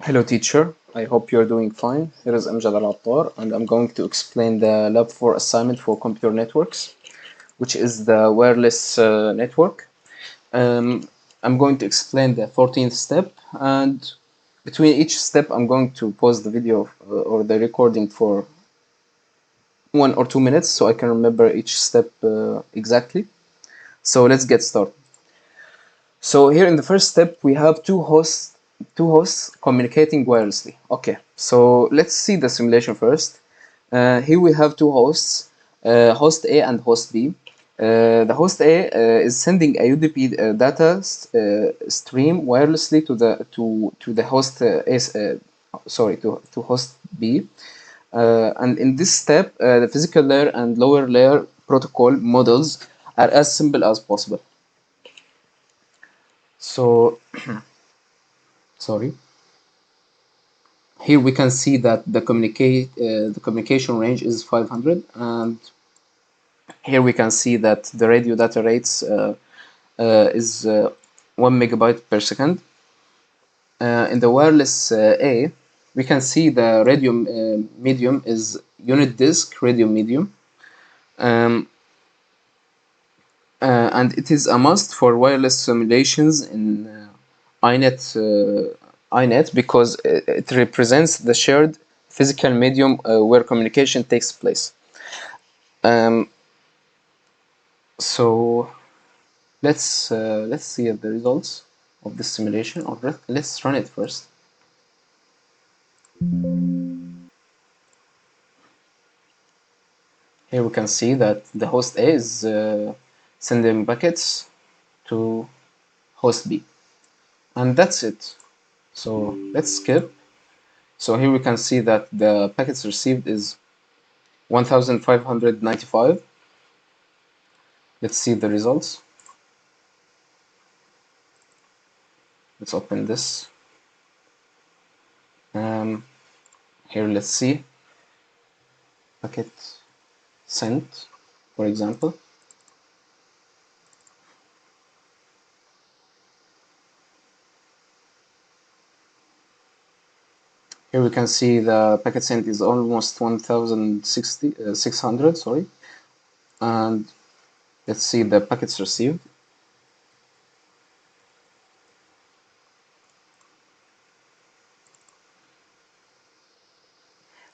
Hello teacher, I hope you're doing fine. Here is Amjad Al-Attar and I'm going to explain the Lab 4 assignment for computer networks, which is the wireless network. I'm going to explain the 14th step, and between each step I'm going to pause the video or the recording for 1 or 2 minutes so I can remember each step exactly. So let's get started. So here in the first step, we have two hosts communicating wirelessly. Okay, so let's see the simulation first. Here we have two hosts, host A and host B. The host A is sending a UDP data stream wirelessly to the host to host B. And in this step, the physical layer and lower layer protocol models are as simple as possible. So sorry. Here we can see that the communication range is 500, and here we can see that the radio data rates is 1 megabyte per second. In the wireless A, we can see the radio medium is unit disk radio medium, and it is a must for wireless simulations in INET because it represents the shared physical medium where communication takes place. So let's see the results of this simulation, or let's run it first. Here we can see that the host A is sending packets to host B, and that's it. So let's skip. So here we can see that the packets received is 1595. Let's see the results. Let's open this. Here let's see packet sent, for example. Here we can see the packet sent is almost 1600, sorry. And let's see the packets received.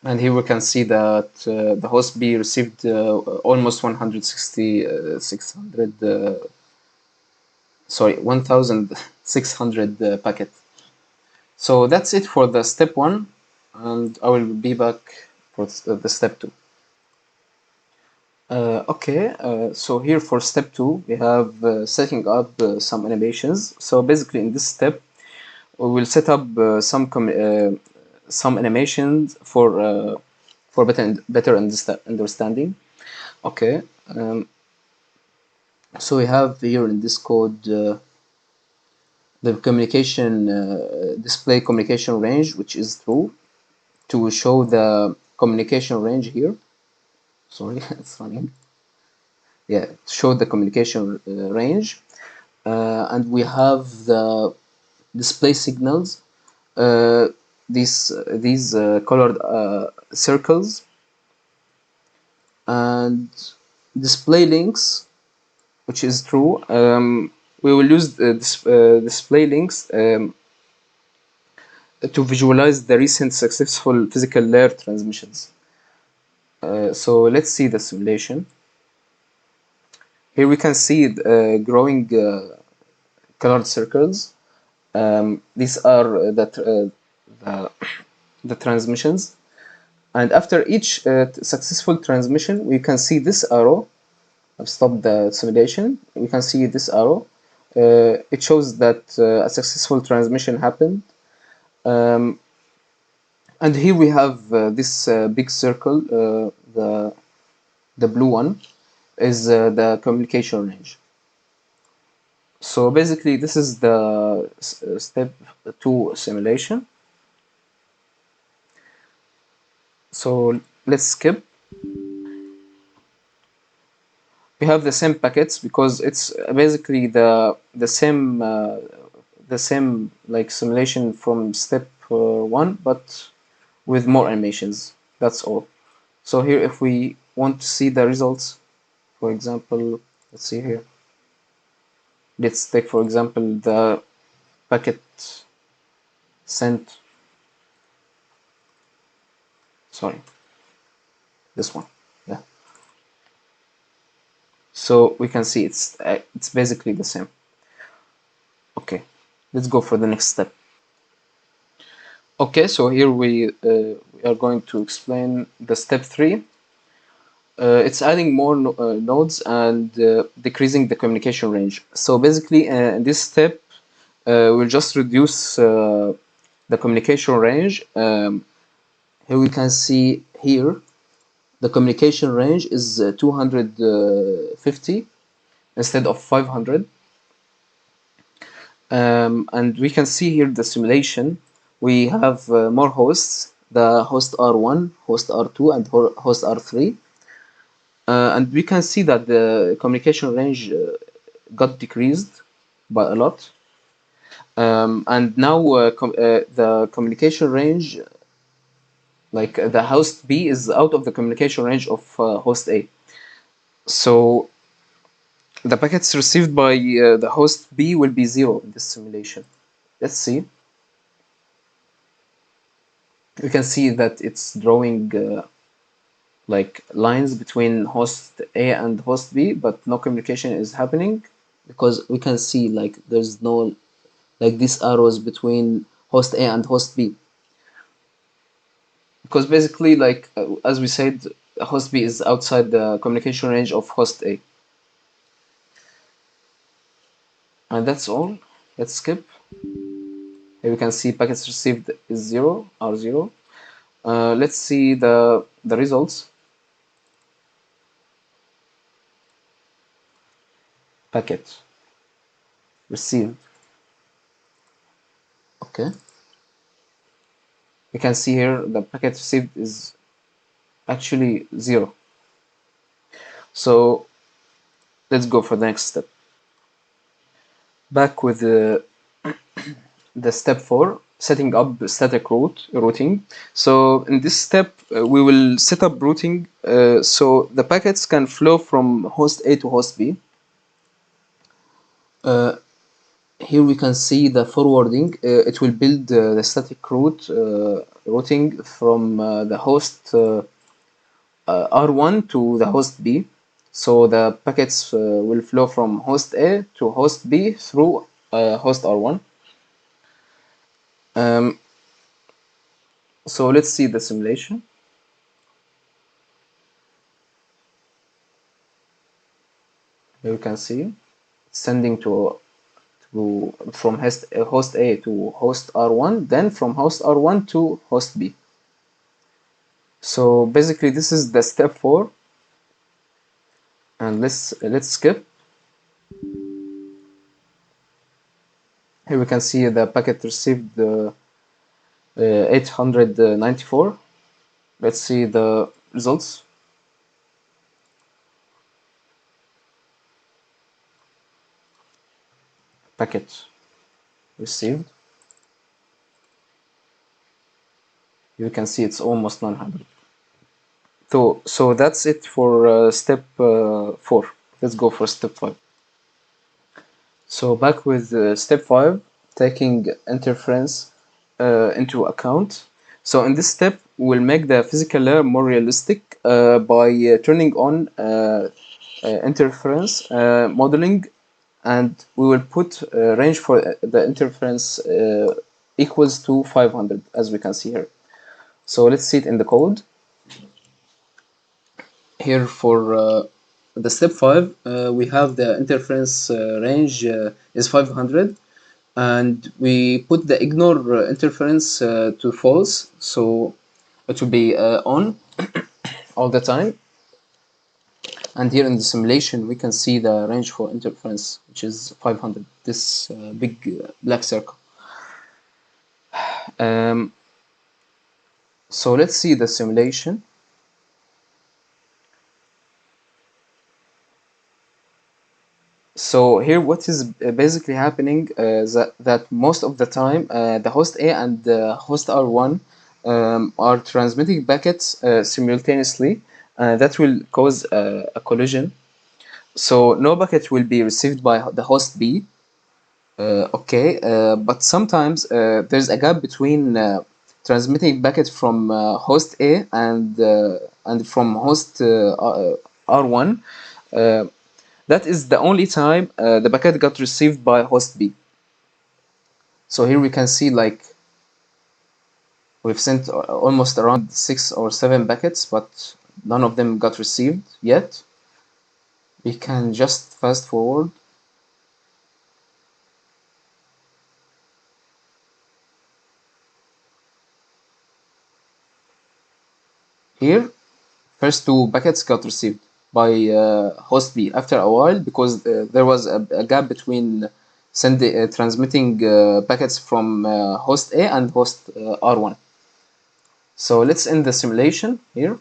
And here we can see that the host B received almost 1600 packet. So that's it for the step 1, and I will be back for the step 2. So here for step 2, we have setting up some animations. So basically in this step, we will set up some animations for better understanding. Okay, so we have here in this code the communication display communication range, which is true, to show the communication range here. Sorry, it's running. Yeah, show the communication range, and we have the display signals. These colored circles, and display links, which is true. We will use display links to visualize the recent successful physical layer transmissions. So let's see the simulation. Here we can see growing colored circles. These are the transmissions, and after each successful transmission, we can see this arrow. I've stopped the simulation. We can see this arrow. It shows that a successful transmission happened. And here we have this big circle, the blue one, is the communication range. So basically this is the step 2 simulation. So let's skip. We have the same packets because it's basically the same like simulation from step one, but with more animations. That's all. So here, if we want to see the results, for example, let's see here. Let's take, for example, the packet sent. Sorry, this one. Yeah. So we can see it's basically the same. Okay, let's go for the next step. Okay, so here we are going to explain the step 3. It's adding more nodes and decreasing the communication range. So basically, in this step, we'll just reduce the communication range. Here we can see here the communication range is 250 instead of 500. And we can see here the simulation. We have more hosts, the host R1, host R2, and host R3. And we can see that the communication range got decreased by a lot. And now the communication range, like the host B is out of the communication range of host A. So the packets received by the host B will be 0 in this simulation. Let's see. You can see that it's drawing like lines between host A and host B, but no communication is happening because we can see like there's no like these arrows between host A and host B. Because basically, like as we said, host B is outside the communication range of host A. And that's all. Let's skip. Here we can see packets received is 0, R0. Let's see the results. Packet received. Okay. You can see here the packet received is actually 0. So let's go for the next step. Back with the step 4, setting up static routing. So in this step, we will set up routing so the packets can flow from host A to host B. Here we can see the forwarding. It will build the static routing from the host R1 to the host B. So the packets will flow from host A to host B through host R1. So let's see the simulation. Here you can see sending from host A to host R1, then from host R1 to host B. So basically this is the step 4, and let's skip. Here we can see the packet received 894. Let's see the results. Packet received. You can see it's almost 900. So that's it for step 4. Let's go for step 5. So back with step 5, taking interference into account. So in this step, we'll make the physical layer more realistic by turning on interference modeling, and we will put range for the interference equals to 500, as we can see here. So let's see it in the code. Here for the step 5, we have the interference range is 500, and we put the ignore interference to false, so it will be on all the time. And here in the simulation, we can see the range for interference, which is 500, this big black circle. So let's see the simulation. So here what is basically happening that most of the time the host A and the host R1 are transmitting packets simultaneously. That will cause a collision. So no packet will be received by the host B. Okay, but sometimes there's a gap between transmitting packets from host A and from host R1. Uh, that is the only time the packet got received by host B. So here we can see like we've sent almost around 6 or 7 packets, but none of them got received yet. We can just fast forward. Here, first 2 packets got received by host B after a while because there was a gap between transmitting packets from host A and host R1. So let's end the simulation here.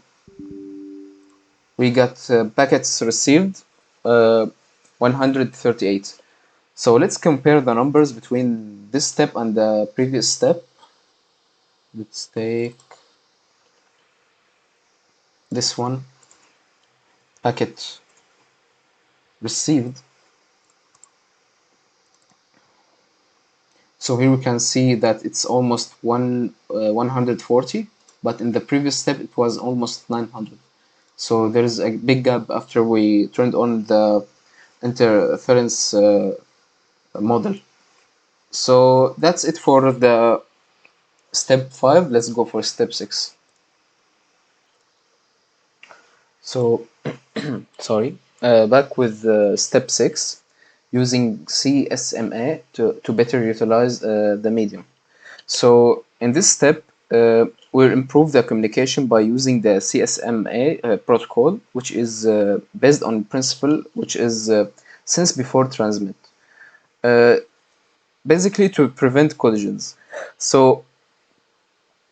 We got packets received 138. So let's compare the numbers between this step and the previous step. Let's take this one, packet received. So here we can see that it's almost 140, but in the previous step it was almost 900. So there is a big gap after we turned on the interference model. So that's it for the step 5. Let's go for step 6. So sorry, back with step 6, using CSMA to better utilize the medium. So in this step, we'll improve the communication by using the CSMA protocol, which is based on principle, which is sense before transmit, uh, basically to prevent collisions. So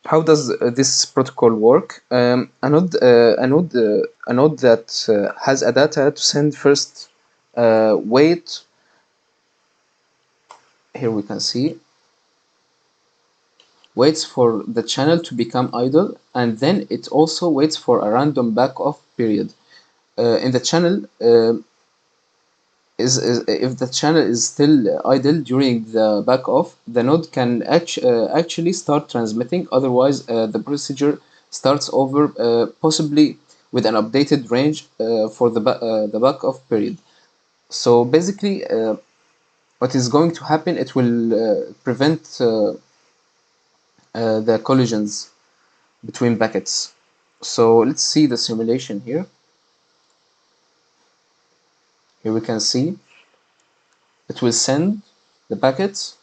how does this protocol work? A node that has a data to send first wait. Here we can see waits for the channel to become idle, and then it also waits for a random back-off period. In the channel, is if the channel is still idle during the back-off, the node can actually start transmitting. Otherwise, the procedure starts over, possibly with an updated range for the back-off period. So basically, what is going to happen? It will prevent the collisions between packets. So let's see the simulation here. Here we can see it will send the packets,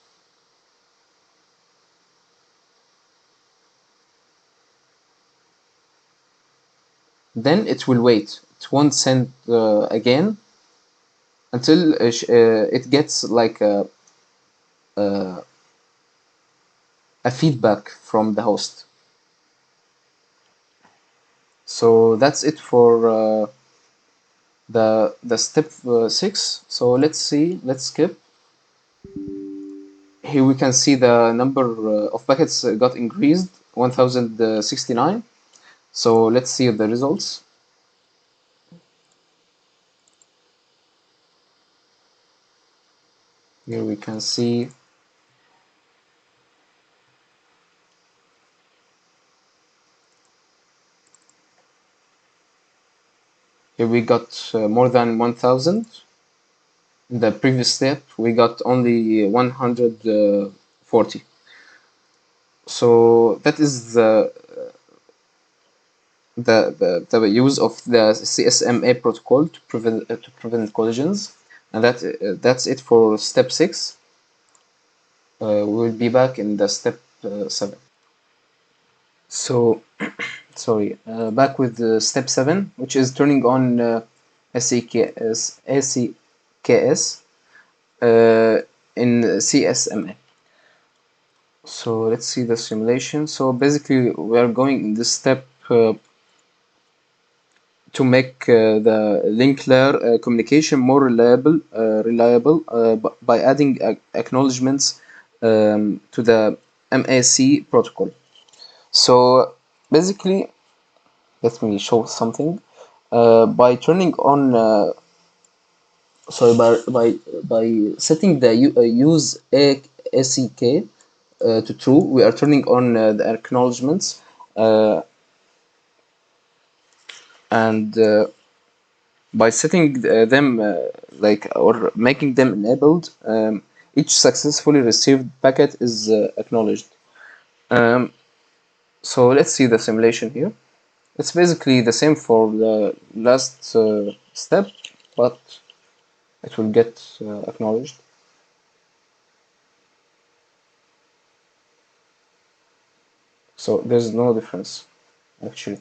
then it will wait. It won't send again until it gets like a, a feedback from the host. So that's it for the step 6. So let's see, let's skip. Here we can see the number of packets got increased, 1069. So let's see the results. Here we can see here we got more than 1000. In the previous step we got only 140. So that is the use of the CSMA protocol to prevent collisions, and that's it for step 6. We'll be back in the step 7. So sorry, back with step 7, which is turning on ACKS in CSMA. So let's see the simulation. So basically we are going in this step to make the link layer communication more reliable by adding acknowledgements to the MAC protocol. So basically, let me show something. By turning on, sorry, by setting the use ACK to true, we are turning on the acknowledgements, and by setting them like, or making them enabled, each successfully received packet is acknowledged. Um, so let's see the simulation here. It's basically the same for the last step, but it will get acknowledged. So there's no difference actually,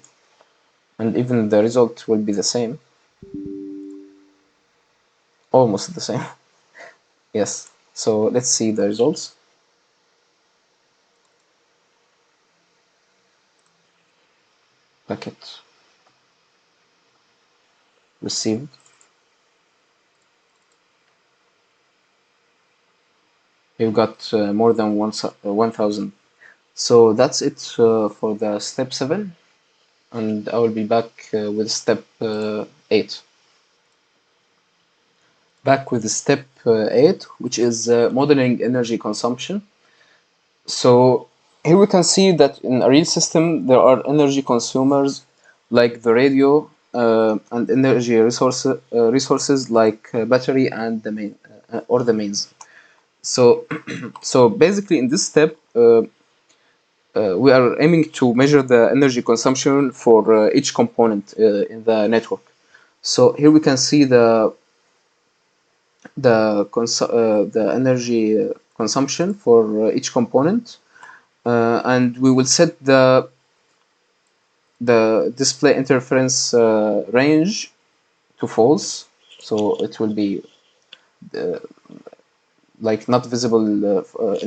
and even the result will be the same, almost the same. Yes. So let's see the results. Packet received. You've got more than 1,000. So that's it for the step 7, and I will be back with step 8. Back with step 8, which is modeling energy consumption. So here we can see that in a real system there are energy consumers like the radio and energy resources like battery and the main or the mains. So so basically in this step we are aiming to measure the energy consumption for each component in the network. So here we can see the energy consumption for each component, and we will set the display interference range to false, so it will be like not visible in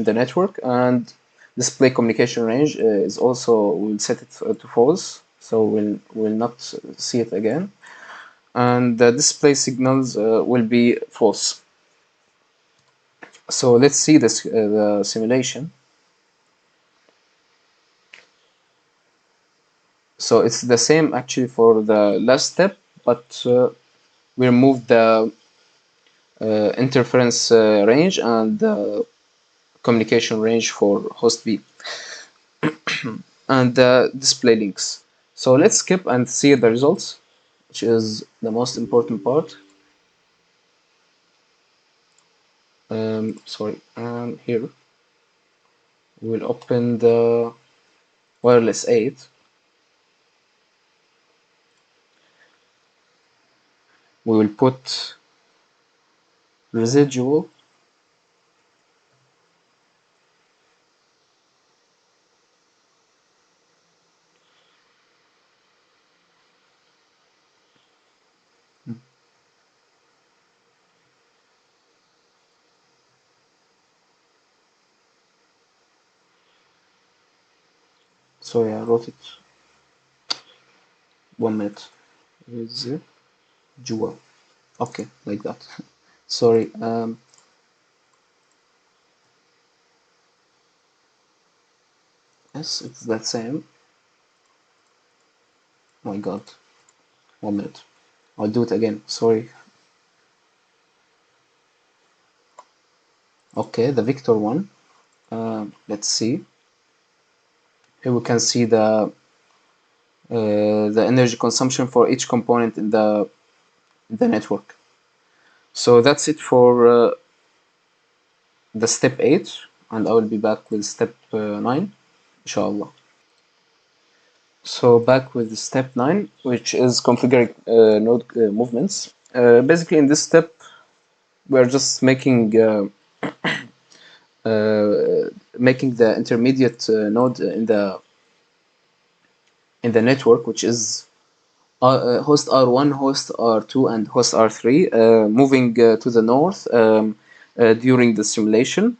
the network, and display communication range is also, we'll set it to false, so we'll not see it again, and the display signals will be false. So let's see this the simulation. So it's the same actually for the last step, but we removed the interference range and the communication range for host B and the display links. So let's skip and see the results, which is the most important part. Sorry, here we will open the wireless 8. We will put residual sorry, I wrote it 1 minute. Residual. Okay, like that. Sorry. Yes, it's that same. Oh my god. 1 minute. I'll do it again. Sorry. Okay, the Victor one. Let's see. Here we can see the energy consumption for each component in the network. So that's it for the step 8, and I will be back with step 9, inshallah. So back with step 9, which is configuring node movements. Basically in this step we are just making the intermediate node in the network, which is host R1, host R2, and host R3, moving to the north during the simulation.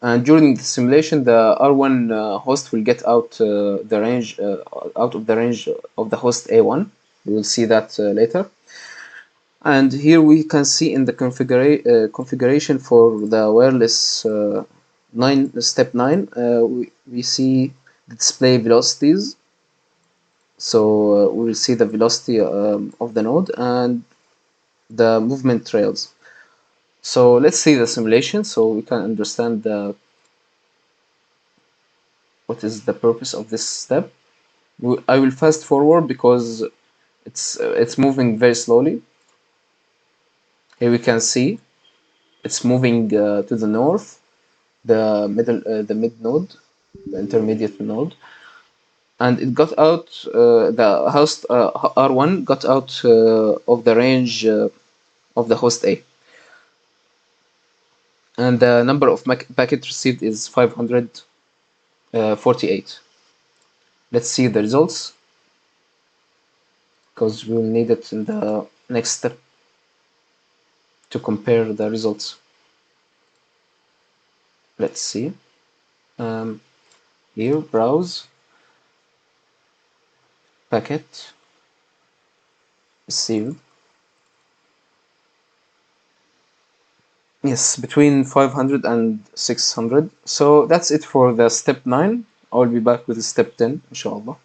And during the simulation, the R1 host will get out of the range of the host A1. We will see that later. And here we can see in the configuration for the wireless step 9, we see the display velocities. So we will see the velocity of the node and the movement trails. So let's see the simulation so we can understand what is the purpose of this step. I will fast forward because it's moving very slowly. Here we can see it's moving to the north, the mid node, the intermediate node, and it got out. The host R1 got out of the range of the host A, and the number of packets received is 548. Let's see the results because we'll need it in the next step to compare the results. Let's see. Here, browse, packet, received. Yes, between 500 and 600. So that's it for the step 9. I'll be back with step 10, inshallah.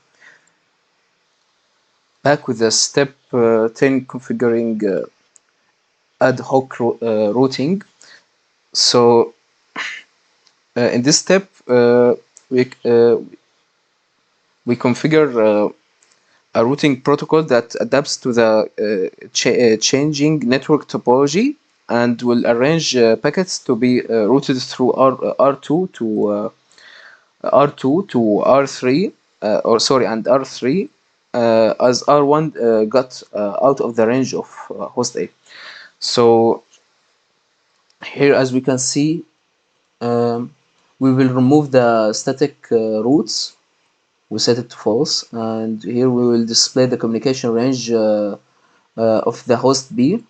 Back with the step 10, configuring ad hoc routing. So in this step, we, uh, we configure a routing protocol that adapts to the changing network topology and will arrange packets to be routed through R2 to R2 to R3 and R3 as R1 got out of the range of host A. So here, as we can see, um, we will remove the static routes. We set it to false, and here we will display the communication range of the host B.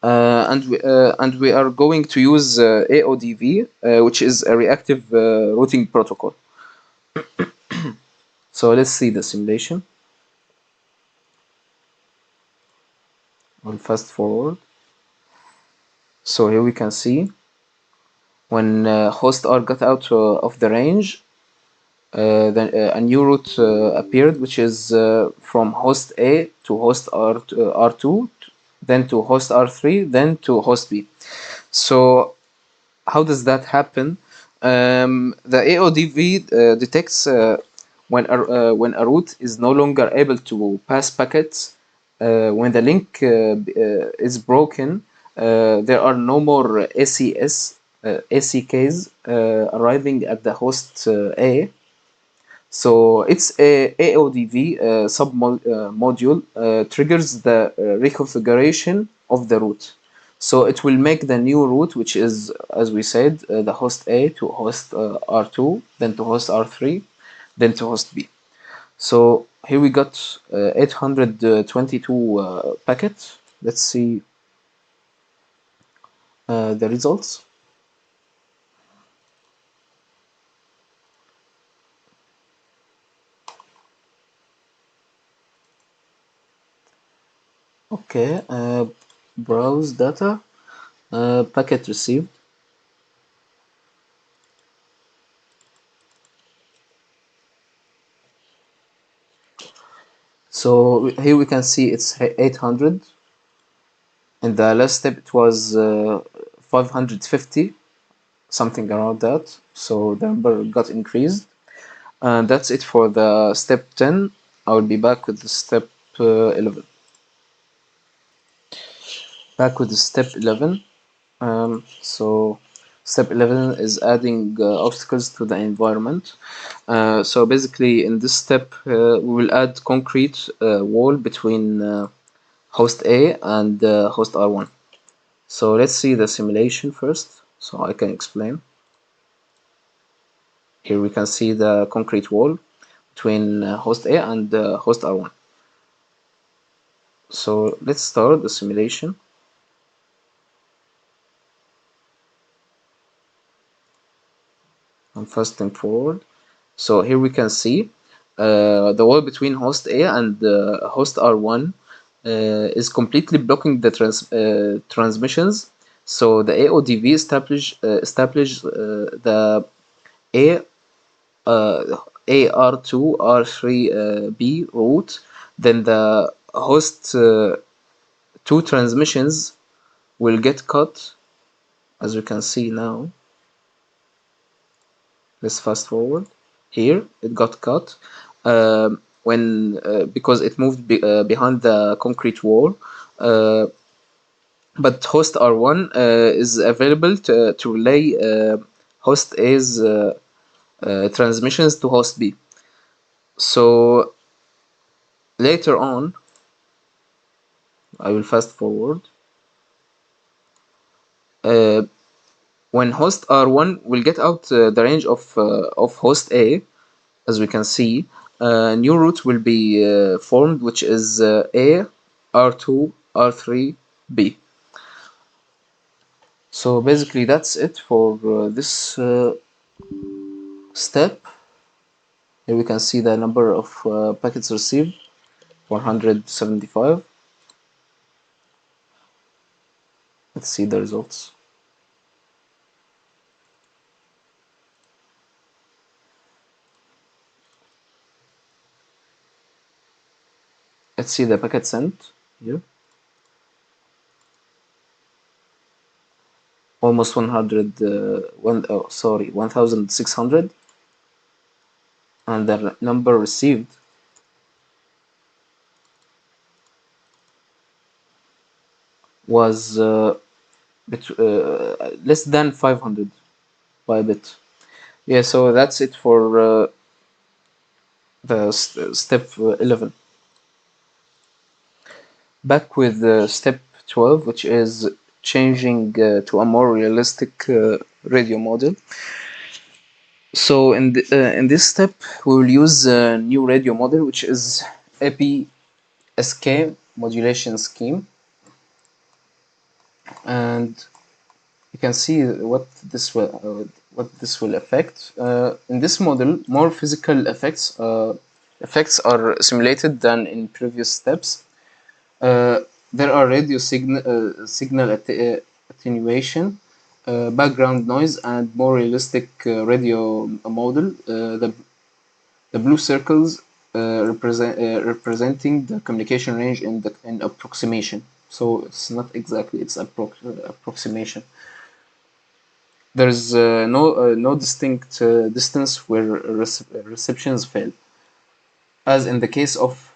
And we are going to use AODV, which is a reactive routing protocol. So let's see the simulation. I'll fast forward. So here we can see when host R got out of the range, then a new route appeared, which is from host A to host R2, then to host R3, then to host B. So how does that happen? The AODV detects when a route is no longer able to pass packets. When the link is broken, there are no more ACKs arriving at the host A. So its AODV sub module triggers the reconfiguration of the route. So it will make the new route, which is, as we said, the host A to host R2, then to host R3, then to host B. So here we got 822 packets. Let's see the results. Okay, browse data, packet received. So here we can see it's 800. In the last step it was 550, something around that. So the number got increased. And that's it for the step 10. I will be back with the step 11. Back with the step 11. So step 11 is adding obstacles to the environment. So basically in this step we will add concrete wall between host A and host R1. So let's see the simulation first so I can explain. Here we can see the concrete wall between host A and host R1. So let's start the simulation. I'm fasting forward. So here we can see the wall between host A and host R1 is completely blocking the transmissions. So the AODV establish the A AR2 R3 B route. Then the host two transmissions will get cut, as you can see now. Let's fast forward. Here it got cut when because it moved behind the concrete wall. Uh, but host R1 is available to relay host A's transmissions to host B. So later on, I will fast forward. Uh, when host R1 will get out the range of host A, as we can see, a new route will be formed, which is A, R2, R3, B. So basically that's it for this step. Here we can see the number of packets received, 175. Let's see the results. Let's see the packet sent here. Almost 1600. And the number received was less than 500 by a bit. Yeah, so that's it for the step 11. Back with step 12, which is changing to a more realistic radio model. So in this step, we will use a new radio model, which is APSK modulation scheme, and you can see what this will affect. In this model, more physical effects are simulated than in previous steps. There are radio signal attenuation, background noise, and more realistic radio model. The blue circles representing the communication range in approximation. So it's not exactly, it's approximation. There's no distinct distance where receptions fail, as in the case of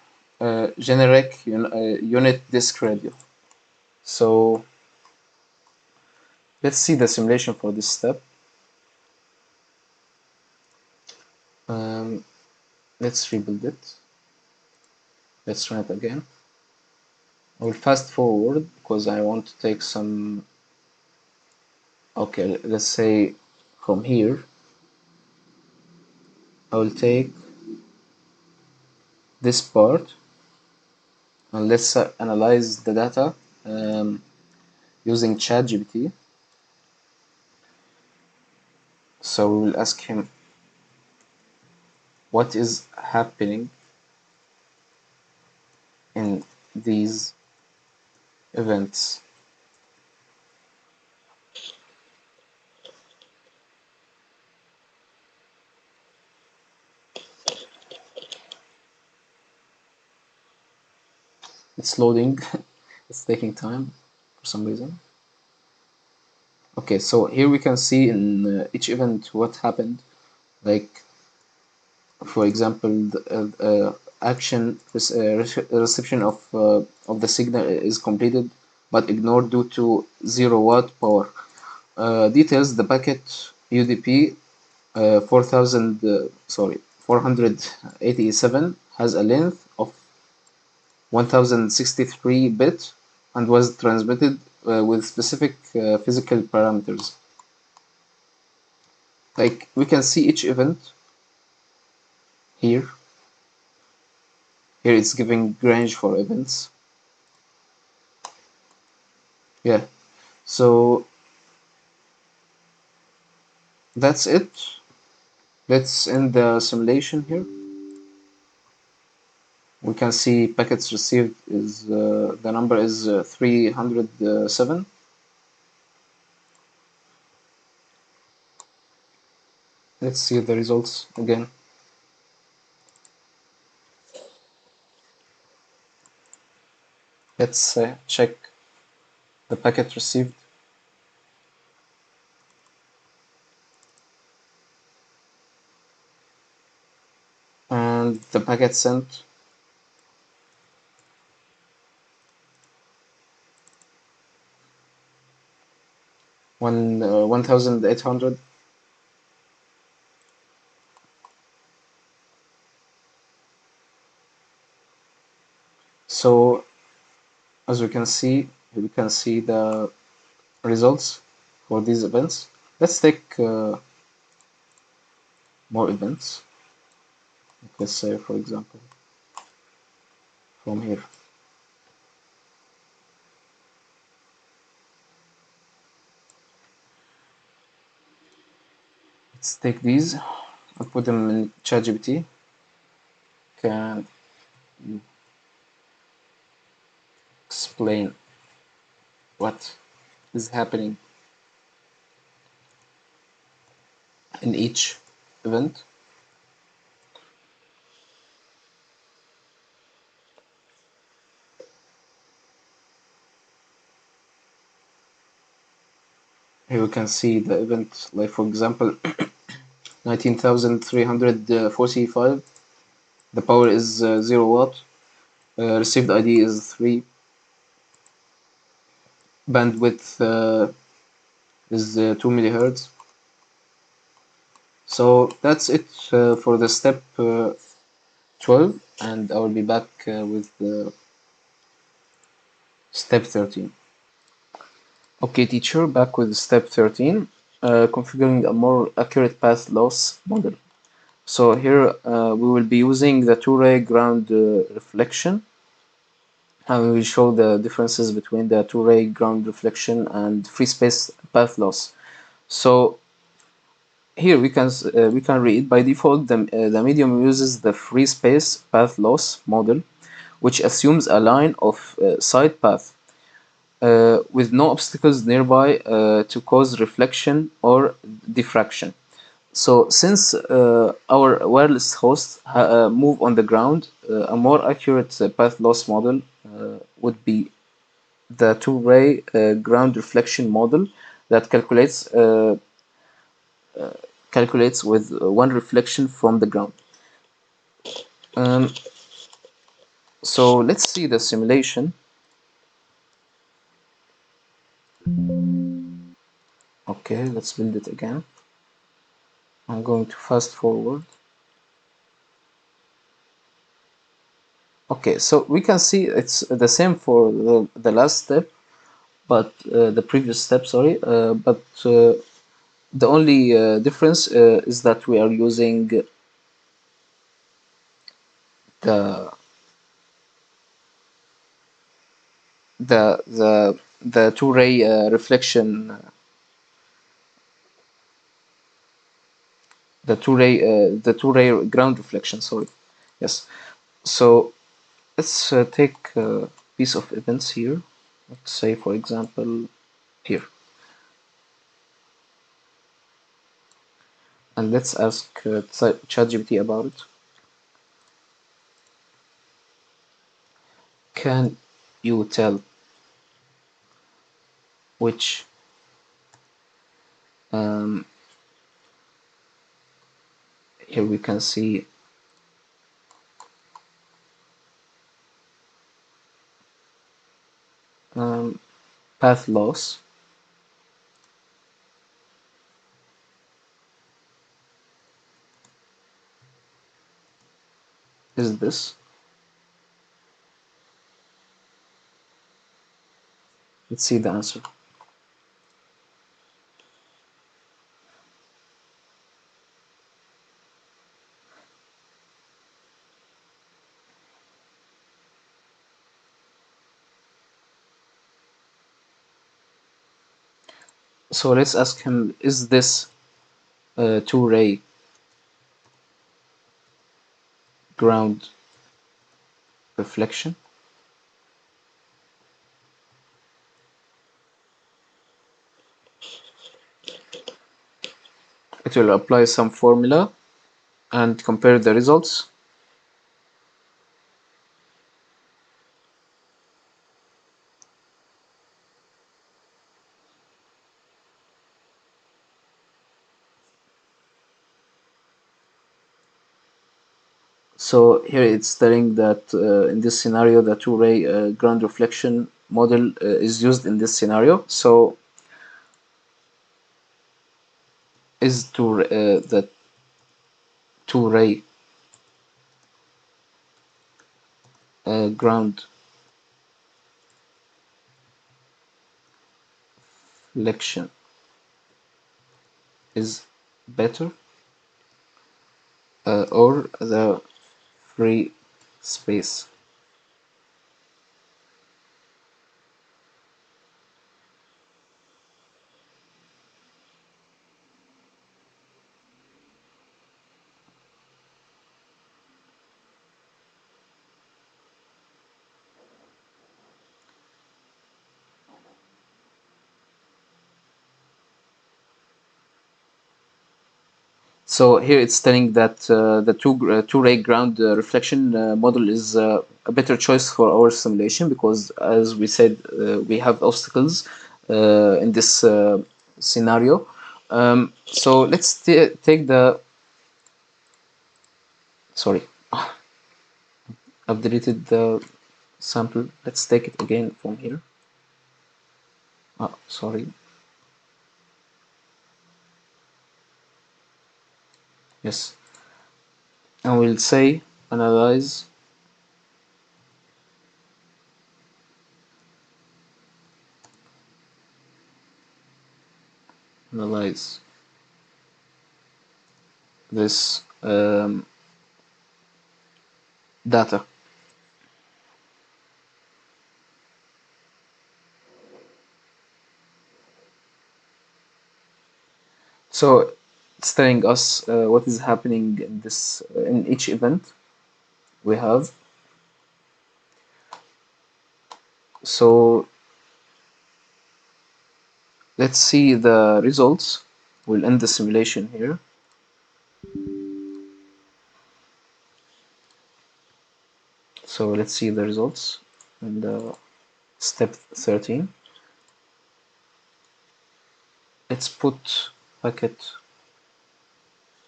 generic unit disk radio. So let's see the simulation for this step. Let's rebuild it. Let's run it again. I will fast forward because I want to take some. Okay, let's say from here I will take this part and let's analyze the data using ChatGPT. So we will ask him what is happening in these events. It's loading. It's taking time for some reason. Okay, so here we can see in each event what happened. Like, for example, the action reception of the signal is completed but ignored due to 0 watt power. Details: the packet UDP 487 has a length of 1063 bit and was transmitted with specific physical parameters. Like, we can see each event here. Here it's giving range for events. Yeah, so that's it. Let's end the simulation here. can see packets received is the number is 307. Let's see the results again. Let's check the packet received. And the packet sent. One 1800. So as we can see, we can see the results for these events. Let's take more events. Let's say, for example, from here. Let's take these and put them in ChatGPT. Can you explain what is happening in each event? Here we can see the event, like for example, 19,345. The power is 0 watt. Received ID is 3. Bandwidth is 2 millihertz. So that's it for the step 12, and I will be back with step 13. Okay, teacher, back with step 13, configuring a more accurate path loss model. So here we will be using the two-ray ground reflection, and we will show the differences between the two-ray ground reflection and free space path loss. So here we can read by default the medium uses the free space path loss model, which assumes a line of side path with no obstacles nearby to cause reflection or diffraction. So since our wireless hosts move on the ground, a more accurate path loss model would be the two-ray ground reflection model that calculates with one reflection from the ground. Um, so let's see the simulation. Okay, let's build it again. I'm going to fast forward. Okay, so we can see it's the same for the last step, but the previous step, sorry, but the only difference is that we are using the the two-ray reflection, the two-ray ground reflection. Sorry, yes. So let's take a piece of events here. Let's say, for example, here, and let's ask ChatGPT about it. Can you tell which um, here we can see path loss is this. Let's see the answer. So let's ask him, is this two-ray ground reflection. It will apply some formula and compare the results. So here it's telling that in this scenario, the two-ray ground reflection model is used in this scenario. So is the two-ray ground reflection is better or the free space? So here it's telling that the two-ray ground reflection model is a better choice for our simulation because, as we said, we have obstacles in this scenario. So let's take the, sorry, I've deleted the sample. Let's take it again from here. Sorry. Yes. And we'll say analyze analyze this data. So it's telling us what is happening in this in each event we have. So let's see the results. We'll end the simulation here. So let's see the results in the step 13. Let's put packet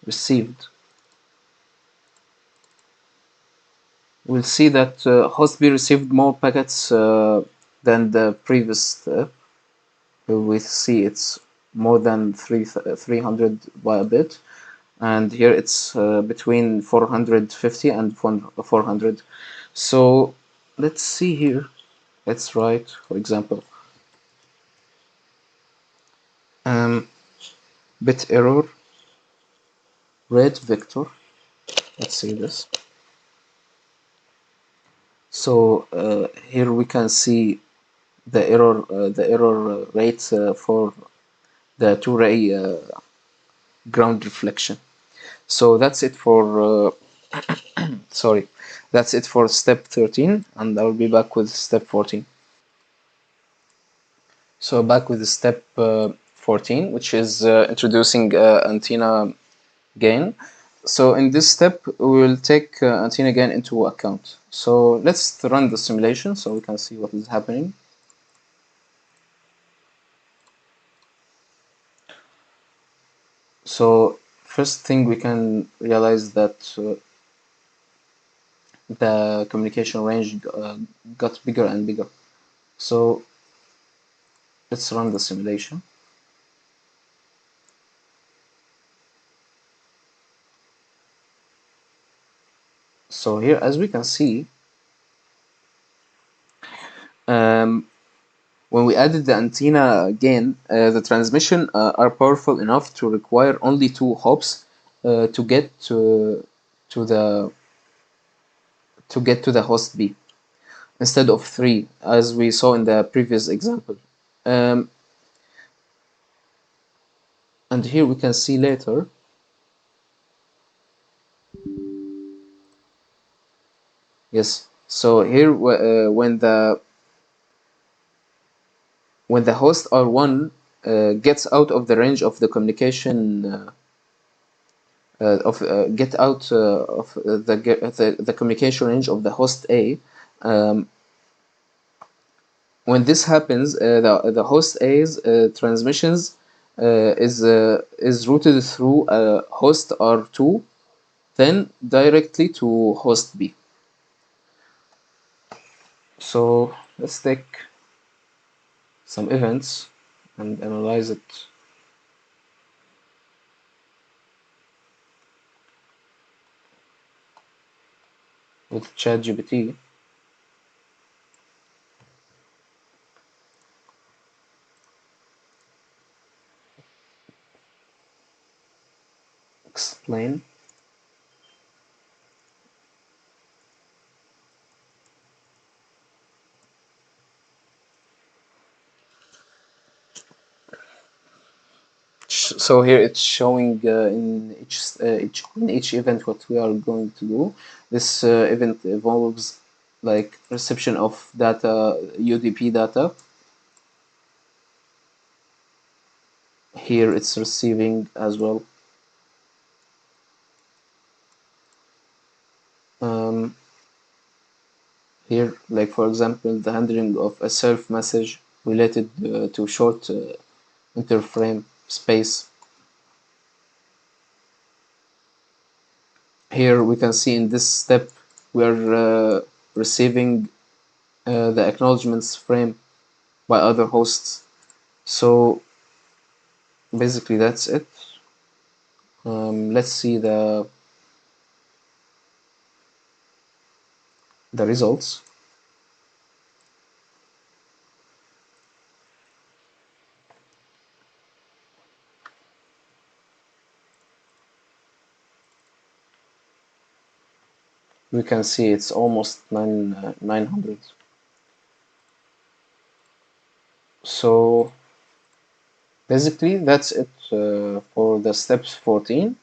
received. We'll see that host B received more packets than the previous step. We see it's more than 300 by a bit, and here it's between 450 and 400. So let's see here. Let's write, for example, um, bit error red vector. Let's see this. So here we can see the error rate for the two-ray ground reflection. So that's it for sorry, that's it for step 13, and I'll be back with step 14. So back with step 14, which is introducing antenna gain. So in this step, we will take antenna gain into account. So let's run the simulation so we can see what is happening. So first thing we can realize that the communication range got bigger and bigger. So let's run the simulation. So here, as we can see, when we added the antenna again, the transmission are powerful enough to require only 2 hops to get to the host B instead of 3, as we saw in the previous example. Um, and here we can see later. Yes. So here, when the host R1 gets out of the range of the communication of get out of the communication range of the host A. Um, when this happens, the host A's transmissions is routed through host R2, then directly to host B. So let's take some events and analyze it with ChatGPT. Explain. So here it's showing in each event what we are going to do. This event involves like reception of data, UDP data. Here it's receiving as well. Um, Here, like for example, the handling of a self message related to short interframe space. Here we can see in this step we are receiving the acknowledgements frame by other hosts. So basically that's it. Let's see the results. We can see it's almost 900. So basically that's it for the steps 14,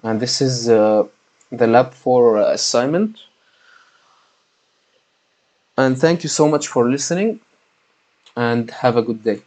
and this is the lab 4 assignment. And thank you so much for listening, and have a good day.